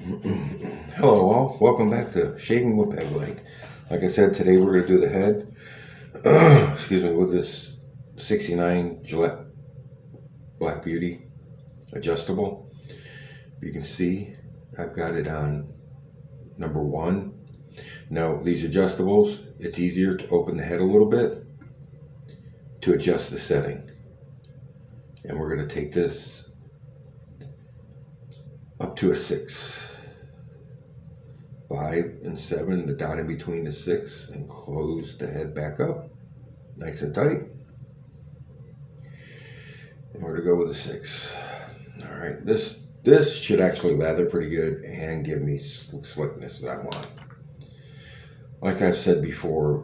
Hello all, welcome back to Shaving with Peg Leg. Like I said, today we're going to do the head, excuse me, with this 69 Gillette Black Beauty adjustable. You can see I've got it on number 1. Now these adjustables, it's easier to open the head a little bit to adjust the setting. And we're going to take this up to a 6. 5 and 7, the dot in between the 6, and close the head back up nice and tight. And we're to go with a 6. All right, this should actually lather pretty good and give me slickness that I want. Like I've said before,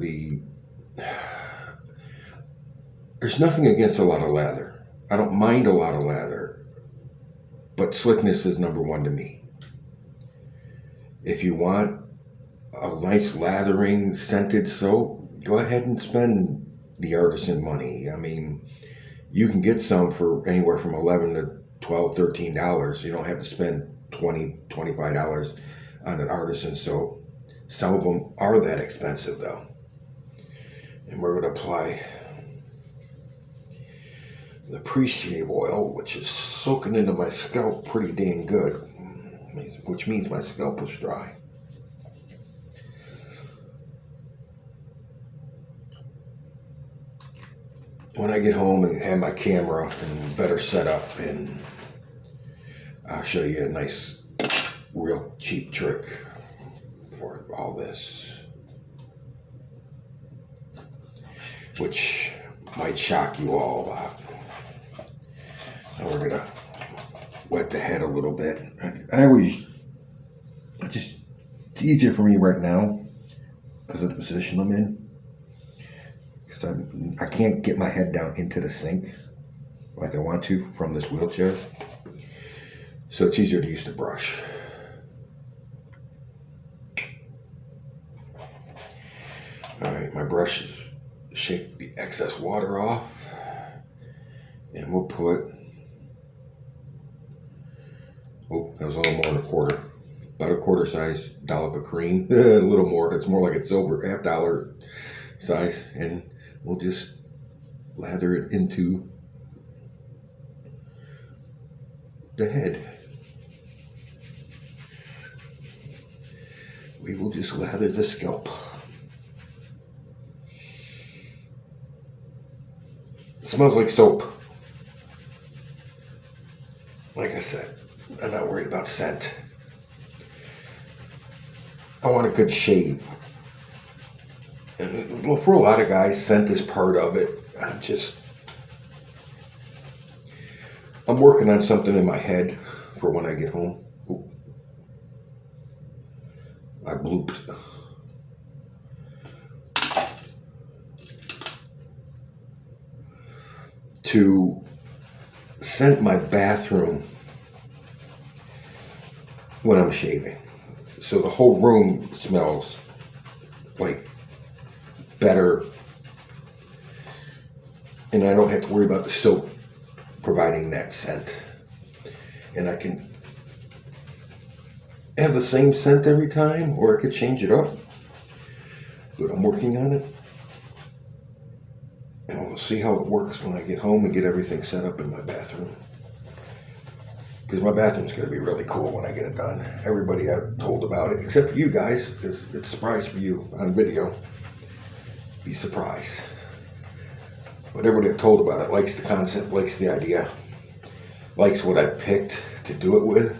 there's nothing against a lot of lather. I don't mind a lot of lather, but slickness is number 1 to me. If you want a nice lathering scented soap, go ahead and spend the artisan money. I mean, you can get some for anywhere from $11 to $12, $13. You don't have to spend $20, $25 on an artisan soap. Some of them are that expensive though. And we're going to apply the pre-shave oil, which is soaking into my scalp pretty dang good, which means my scalp is dry. When I get home and have my camera and better set up, and I'll show you a nice, real cheap trick for all this, which might shock you all a lot. Now we're gonna wet the head a little bit. It's easier for me right now because of the position I'm in. Because I can't get my head down into the sink like I want to from this wheelchair. So it's easier to use the brush. All right, my brush is shake the excess water off, and we'll put, oh, that was a little more than a quarter. About a quarter size dollop of cream. A little more. It's more like a silver $half size. And we'll just lather it into the head. We will just lather the scalp. It smells like soap. Like I said, I'm not worried about scent. I want a good shave. And for a lot of guys, scent is part of it. I'm working on something in my head for when I get home. Oop. I blooped. To scent my bathroom when I'm shaving. So the whole room smells like better, and I don't have to worry about the soap providing that scent. And I can have the same scent every time, or I could change it up. But I'm working on it, and we'll see how it works when I get home and get everything set up in my bathroom. Because my bathroom's going to be really cool when I get it done. Everybody I've told about it, except for you guys, because it's a surprise for you on video. Be surprised. But everybody I've told about it likes the concept, likes the idea, likes what I picked to do it with.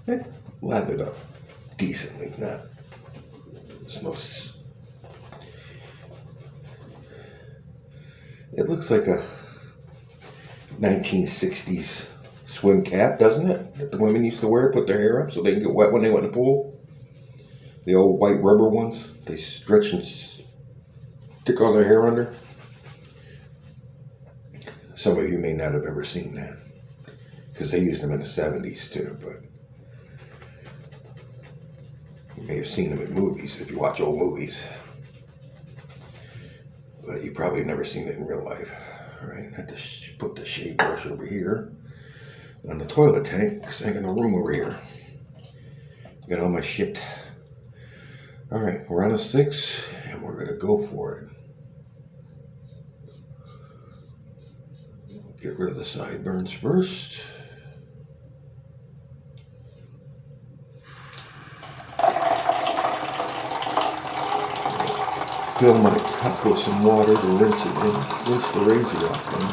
It lathered up decently, not. It's no. It looks like a 1960s swim cap, doesn't it? That the women used to wear, put their hair up so they can get wet when they went in the pool. The old white rubber ones, they stretch and stick all their hair under. Some of you may not have ever seen that, because they used them in the 70s too, but you may have seen them in movies if you watch old movies. But you probably never seen it in real life. All right, I have to put the shave brush over here. on the toilet tank because I ain't got no room over here. Got all my shit. All right, we're on a 6 and we're gonna go for it. Get rid of the sideburns first. Fill my cup with some water to rinse it in, rinse the razor off then.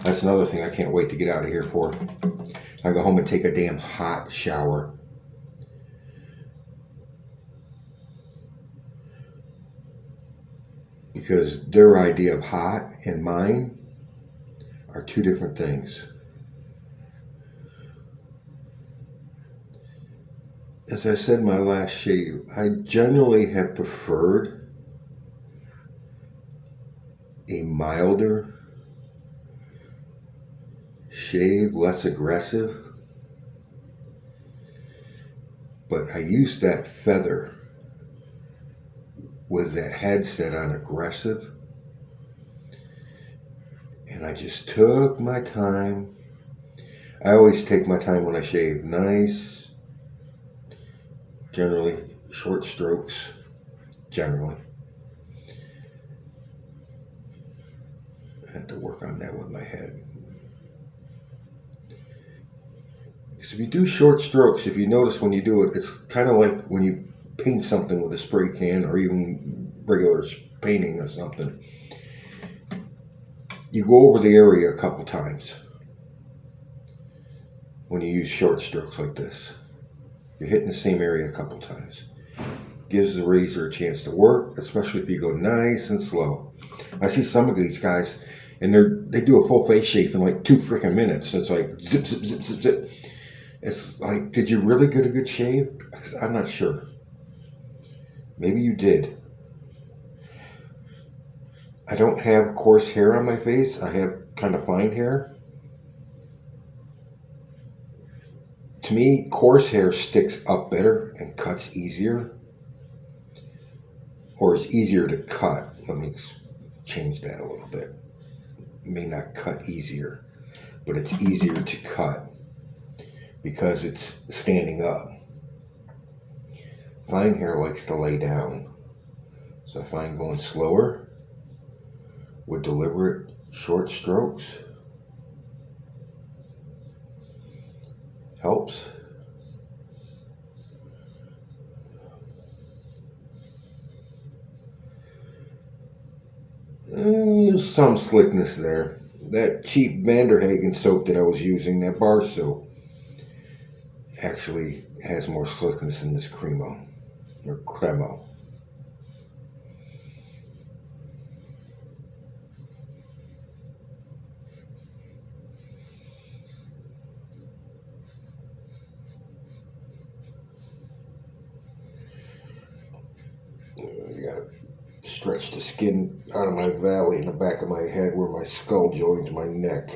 That's another thing I can't wait to get out of here for. I go home and take a damn hot shower. Because their idea of hot and mine are two different things. As I said in my last shave, I generally have preferred a milder shave, less aggressive. But I used that feather with that headset on aggressive. And I just took my time. I always take my time when I shave. Nice. Generally, short strokes, generally. I had to work on that with my head. Because if you do short strokes, if you notice when you do it, it's kind of like when you paint something with a spray can or even regular painting or something. You go over the area a couple times when you use short strokes like this. You're hitting the same area a couple times. Gives the razor a chance to work, especially if you go nice and slow. I see some of these guys, and they do a full face shave in like 2 freaking minutes. It's like zip, zip, zip, zip, zip. It's like, did you really get a good shave? I'm not sure. Maybe you did. I don't have coarse hair on my face. I have kind of fine hair. To me, coarse hair sticks up better and cuts easier. Or is easier to cut. Let me change that a little bit. It may not cut easier, but it's easier to cut because it's standing up. Fine hair likes to lay down. So I find going slower with deliberate short strokes helps. There's some slickness there. That cheap Vanderhagen soap that I was using, that bar soap, actually has more slickness than this Cremo or Cremo. I gotta stretch the skin out of my valley in the back of my head where my skull joins my neck.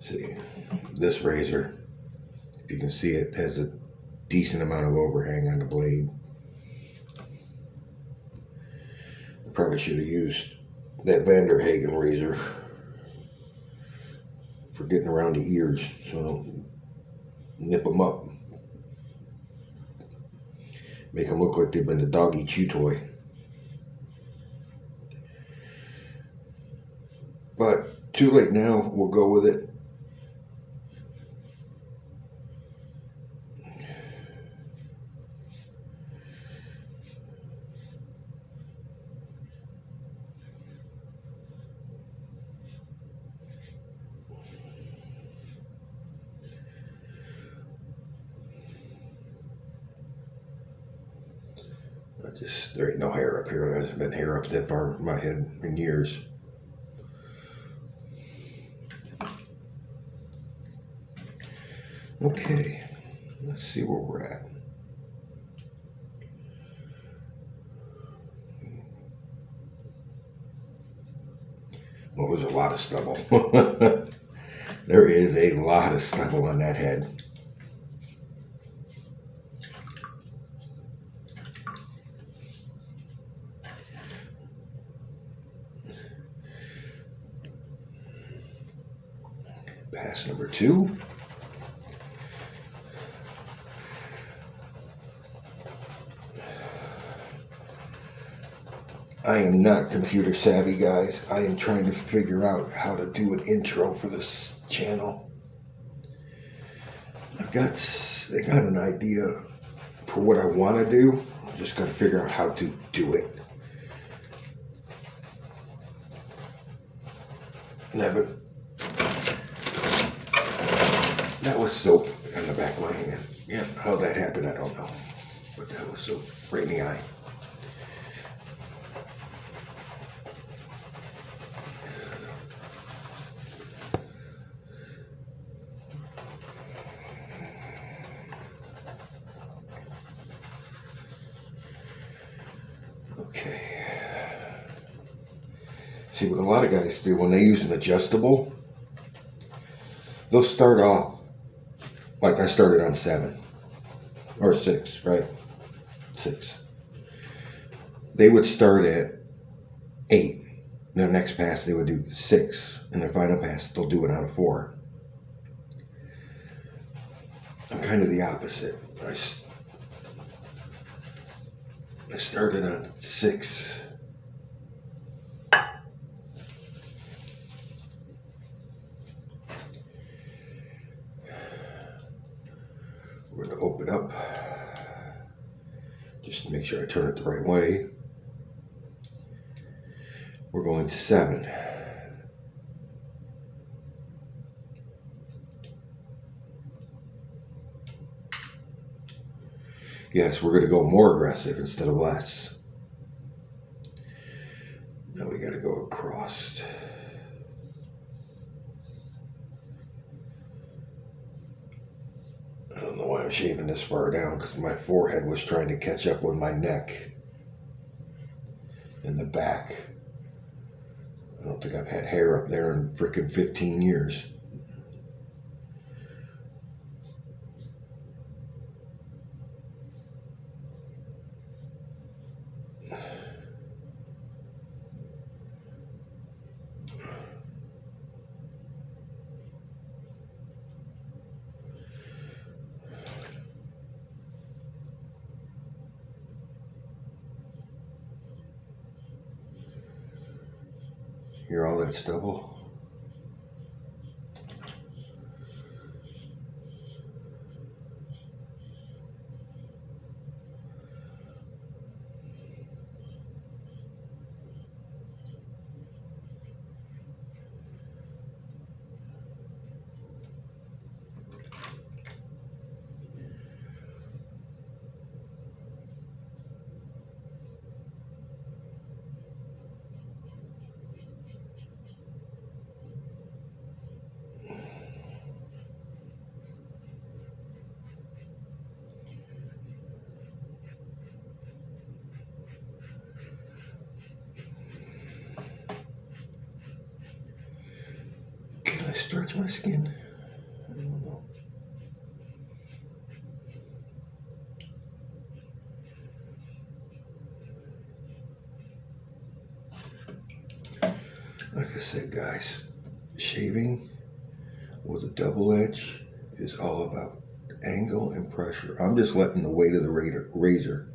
See, this razor, if you can see it, has a decent amount of overhang on the blade. I probably should have used that Vanderhagen razor for getting around the ears so I don't nip them up. Make them look like they've been a doggy chew toy. But too late now. We'll go with it. There ain't no hair up here. There hasn't been hair up that far in my head in years. Okay, let's see where we're at. Well, there's a lot of stubble. There is a lot of stubble on that head. Pass number 2. I am not computer savvy, guys. I am trying to figure out how to do an intro for this channel. I got an idea for what I want to do. I just got to figure out how to do it. Nevin, that was soap on the back of my hand. Yeah, how that happened, I don't know. But that was soap right in the eye. Okay. See, what a lot of guys do when they use an adjustable, they'll start off like I started on 7 or 6, right? 6. They would start at 8. Their next pass they would do 6, and their final pass they'll do it on a 4. I'm kind of the opposite. I started on 6. We're going to open up just to make sure I turn it the right way. We're going to 7. Yes, we're going to go more aggressive instead of less. Now we got to go across. I don't know why I'm shaving this far down, because my forehead was trying to catch up with my neck and the back. I don't think I've had hair up there in frickin' 15 years. Hear all that stubble? Can I stretch my skin? I don't know. Like I said, guys, shaving with a double edge is all about angle and pressure. I'm just letting the weight of the razor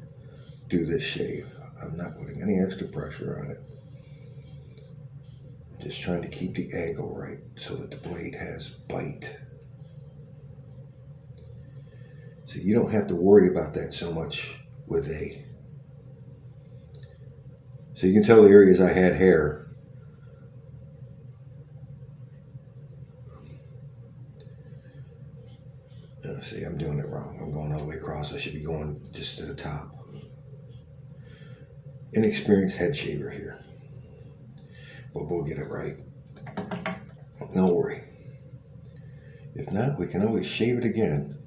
do this shave. I'm not putting any extra pressure on it. Just trying to keep the angle right so that the blade has bite. So you don't have to worry about that so much with a. So you can tell the areas I had hair. See, I'm doing it wrong. I'm going all the way across. I should be going just to the top. Inexperienced head shaver here. But we'll get it right. Don't worry. If not, we can always shave it again.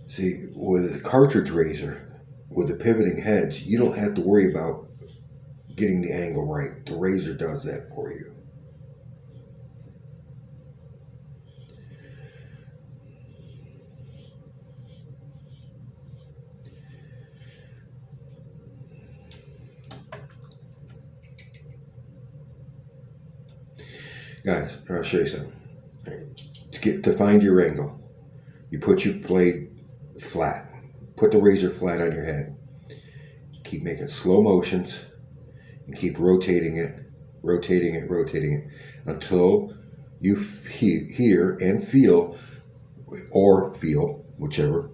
See, with a cartridge razor, with the pivoting heads, you don't have to worry about getting the angle right. The razor does that for you. Guys, I'll show you something. To find your angle, you put your blade flat. Put the razor flat on your head. Keep making slow motions and keep rotating it until you hear and feel, or feel, whichever,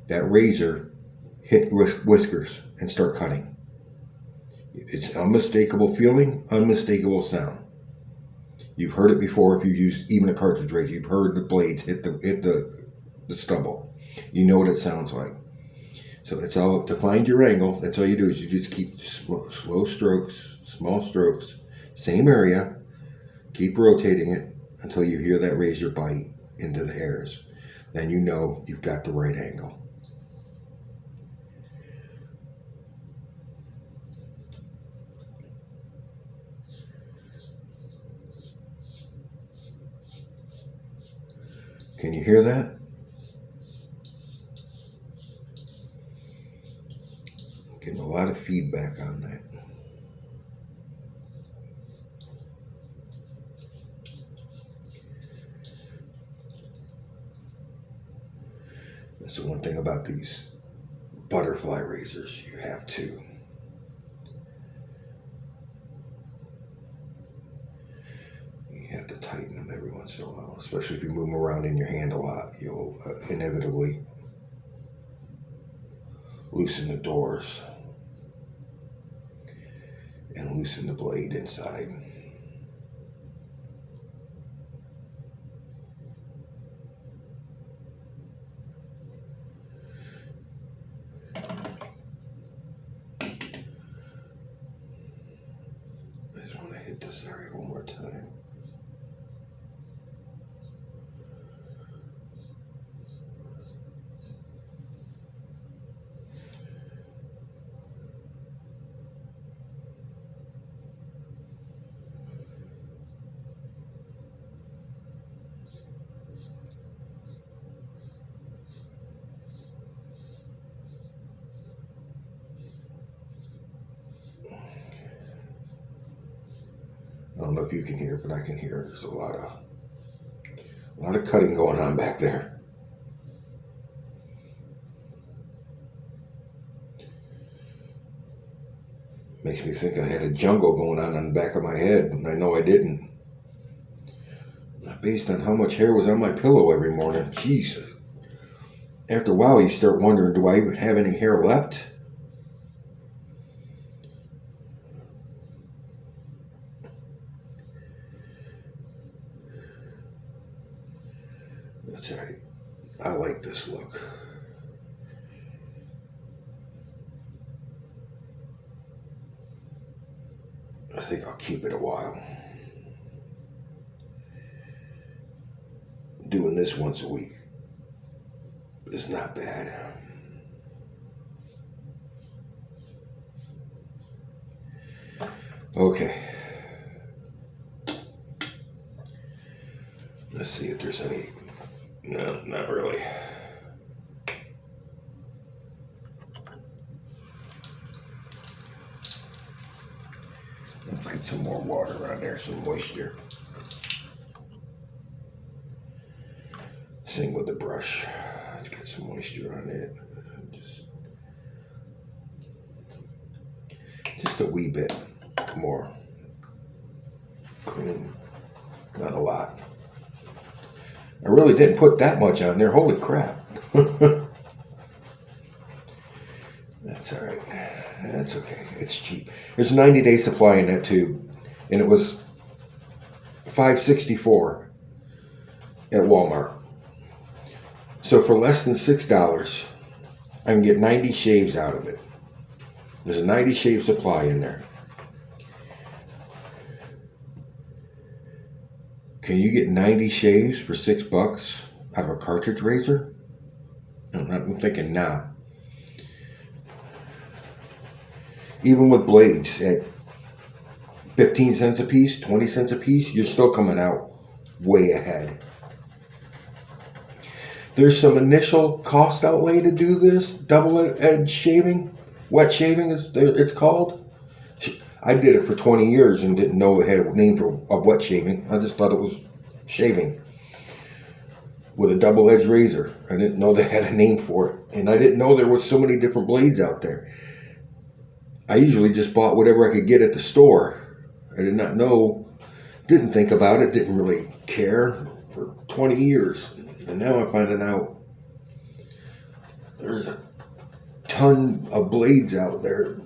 that razor hit whiskers and start cutting. It's unmistakable feeling, unmistakable sound. You've heard it before if you use even a cartridge razor. You've heard the blades hit the stubble. You know what it sounds like. So it's all to find your angle. That's all you do is you just keep slow strokes, small strokes, same area. Keep rotating it until you hear that razor bite into the hairs. Then you know you've got the right angle. Can you hear that? Getting a lot of feedback on that. That's the one thing about these butterfly razors. You have to tighten them every once in a while, especially if you move them around in your hand a lot. You'll inevitably loosen the doors and loosen the blade inside. I just want to hit this area one more time. I don't know if you can hear, but I can hear. There's a lot of cutting going on back there. Makes me think I had a jungle going on the back of my head, and I know I didn't. Based on how much hair was on my pillow every morning, jeez. After a while, you start wondering, do I even have any hair left? That's all right. I like this look. I think I'll keep it a while. Doing this once a week is not bad. Okay. Let's see if there's any. No, not really. Let's get some more water on there, some moisture. Same with the brush. Let's get some moisture on it. Just a wee bit more cream. Not a lot. I really didn't put that much on there. Holy crap. That's all right. That's okay. It's cheap. There's a 90-day supply in that tube, and it was $5.64 at Walmart. So for less than $6, I can get 90 shaves out of it. There's a 90 shave supply in there. Can you get 90 shaves for $6 out of a cartridge razor? I'm thinking nah. Even with blades at 15 cents a piece, 20 cents a piece, you're still coming out way ahead. There's some initial cost outlay to do this double-edged shaving. Wet shaving is it's called. I did it for 20 years and didn't know it had a name for wet shaving. I just thought it was shaving with a double-edged razor. I didn't know they had a name for it. And I didn't know there were so many different blades out there. I usually just bought whatever I could get at the store. I did not know, didn't think about it, didn't really care for 20 years. And now I'm finding out there's a ton of blades out there.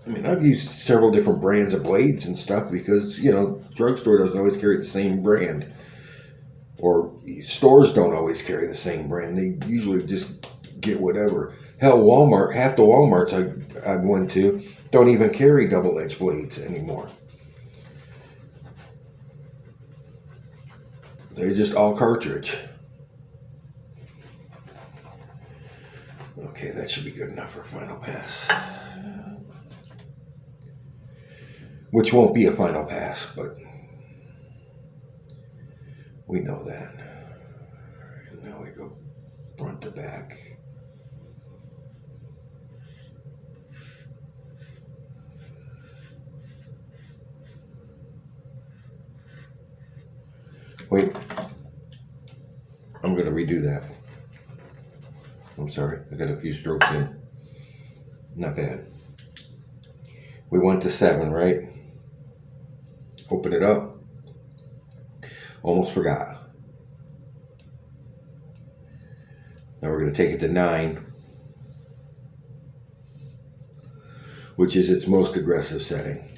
I mean, I've used several different brands of blades and stuff because, drugstore doesn't always carry the same brand. Or stores don't always carry the same brand. They usually just get whatever. Hell, Walmart, half the Walmarts I went to don't even carry double-edged blades anymore. They're just all cartridge. Okay, that should be good enough for a final pass. Which won't be a final pass, but we know that. And now we go front to back. Wait, I'm going to redo that. I'm sorry, I got a few strokes in. Not bad. We went to 7, right? Open it up. Almost forgot. Now we're going to take it to 9, which is its most aggressive setting.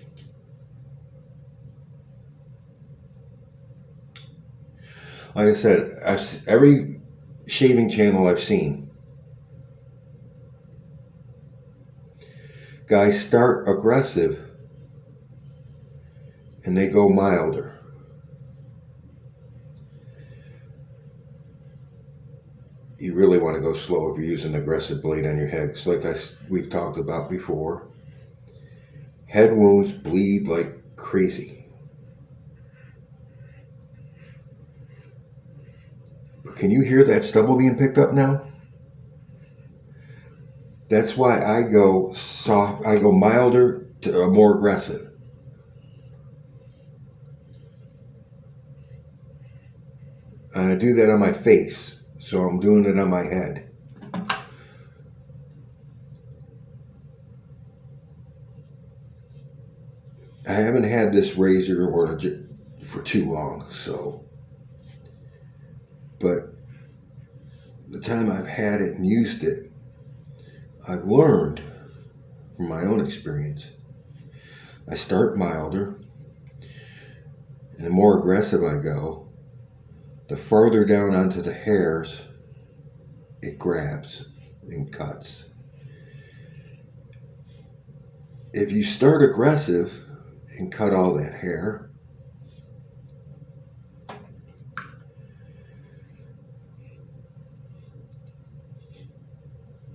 Like I said, every shaving channel I've seen, guys start aggressive and they go milder. You really want to go slow if you're using an aggressive blade on your head. Because like we've talked about before, head wounds bleed like crazy. Can you hear that stubble being picked up now? That's why I go soft. I go milder to more aggressive. And I do that on my face, so I'm doing it on my head. I haven't had this razor for too long, so. But the time I've had it and used it, I've learned from my own experience. I start milder, and the more aggressive I go, the farther down onto the hairs it grabs and cuts. If you start aggressive and cut all that hair,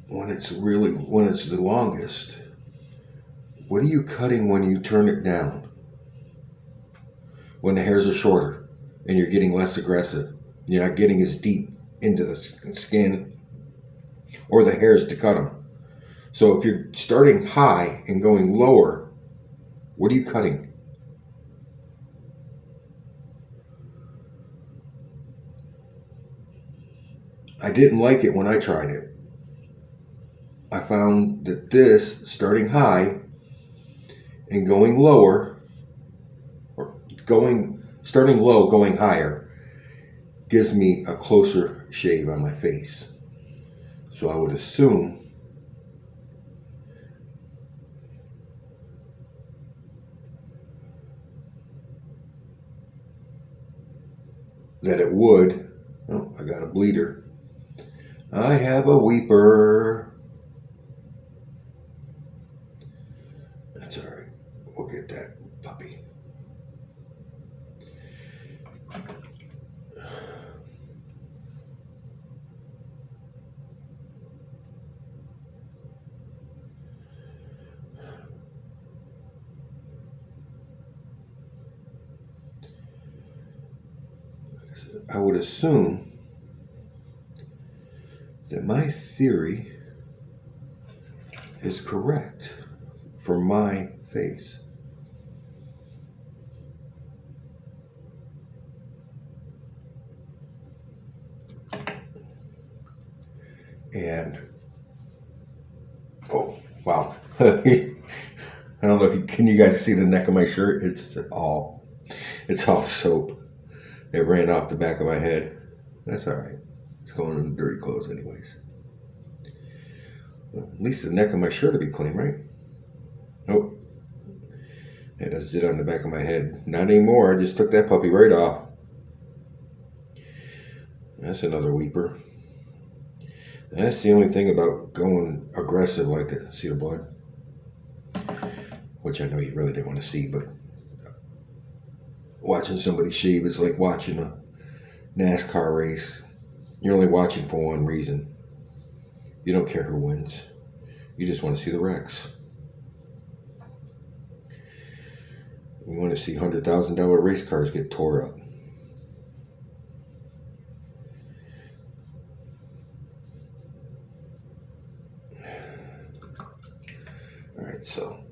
when it's the longest, what are you cutting when you turn it down? When the hairs are shorter and you're getting less aggressive, you're not getting as deep into the skin or the hairs to cut them. So if you're starting high and going lower, what are you cutting? I didn't like it when I tried it. I found that this, starting high and going lower, or starting low, going higher, gives me a closer shave on my face. So I would assume that it would. Oh, I got a bleeder. I have a weeper. That's all right. We'll get that puppy. I would assume that my theory is correct for my face. And oh wow. I don't know if can you guys see the neck of my shirt? It's all soap. It ran off the back of my head. That's all right. It's going in dirty clothes anyways. Well, at least the neck of my shirt will be clean, right? Nope. It does it on the back of my head. Not anymore. I just took that puppy right off. That's another weeper. That's the only thing about going aggressive like that. See the blood? Which I know you really didn't want to see, but watching somebody shave is like watching a NASCAR race. You're only watching for one reason. You don't care who wins. You just want to see the wrecks. You want to see $100,000 race cars get tore up. All right, so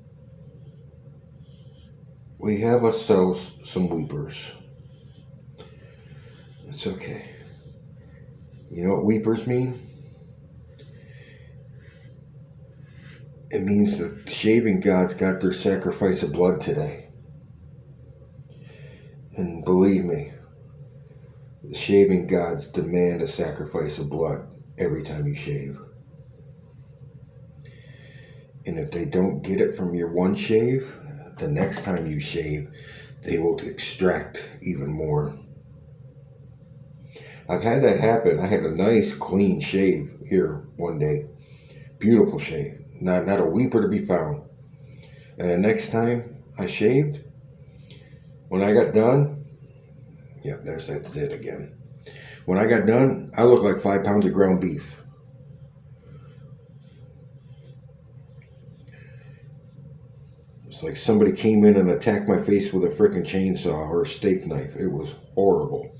we have ourselves some weepers. It's okay. You know what weepers mean? It means the shaving gods got their sacrifice of blood today. And believe me, the shaving gods demand a sacrifice of blood every time you shave. And if they don't get it from your one shave, the next time you shave, they will extract even more. I've had that happen. I had a nice clean shave here one day. Beautiful shave. Not a weeper to be found. And the next time I shaved, when I got done, that's it again. When I got done, I looked like 5 pounds of ground beef. It's like somebody came in and attacked my face with a freaking chainsaw or a steak knife. It was horrible.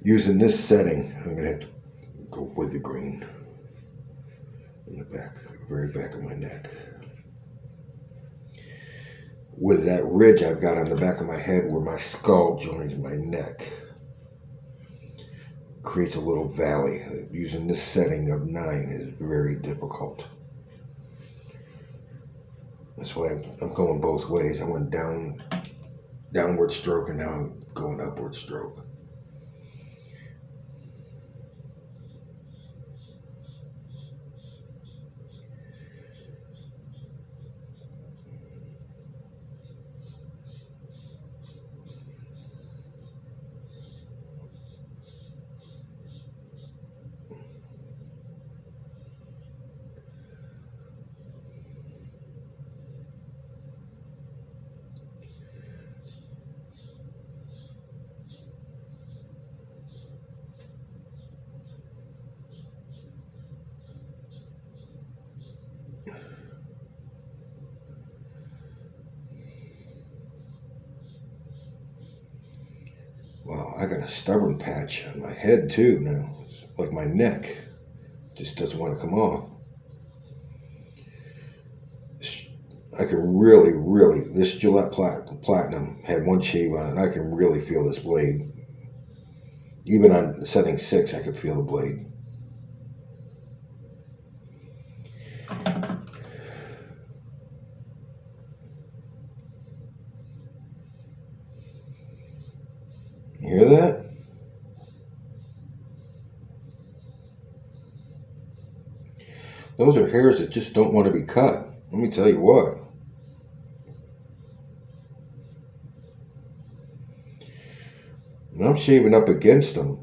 Using this setting, I'm going to have to go with the green in the back, very back of my neck. With that ridge I've got on the back of my head where my skull joins my neck, creates a little valley. Using this setting of 9 is very difficult. That's why I'm going both ways. I went downward stroke and now I'm going upward stroke. Wow, I got a stubborn patch on my head too now. It's like my neck just doesn't want to come off. I can really, this Gillette Platinum had one shave on it. I can really feel this blade. Even on setting 6, I could feel the blade. You hear that? Those are hairs that just don't want to be cut. Let me tell you what. And I'm shaving up against them,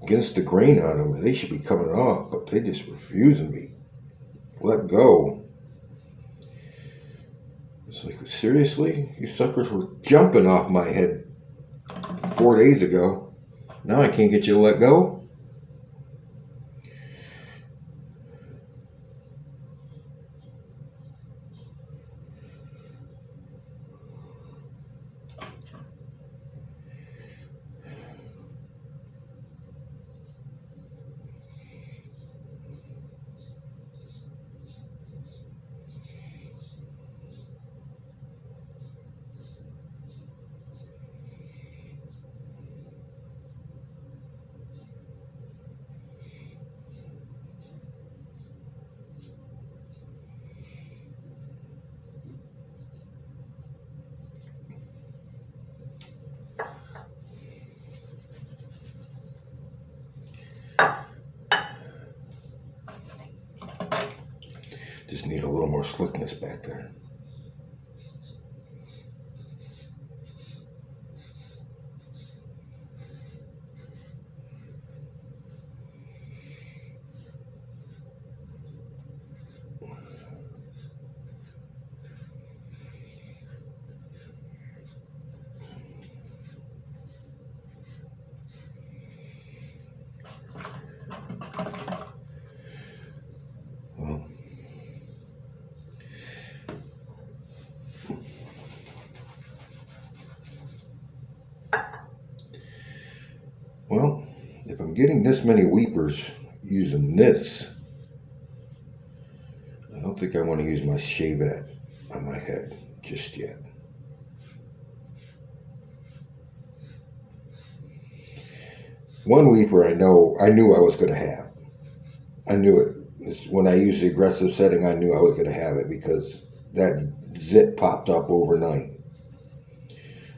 against the grain on them. They should be coming off, but they just refusing me. Let go. It's like, seriously? You suckers were jumping off my head 4 days ago. Now I can't get you to let go? Just need a little more slickness back there. Well, if I'm getting this many weepers using this, I don't think I want to use my shavette on my head just yet. One weeper I knew I was going to have. I knew it. When I used the aggressive setting, I knew I was going to have it because that zit popped up overnight.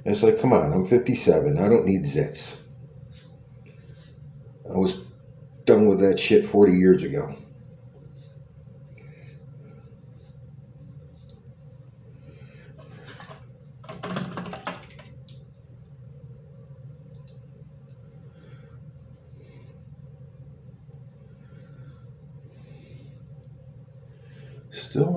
And it's like, come on, I'm 57. I don't need zits. I was done with that shit 40 years ago. Still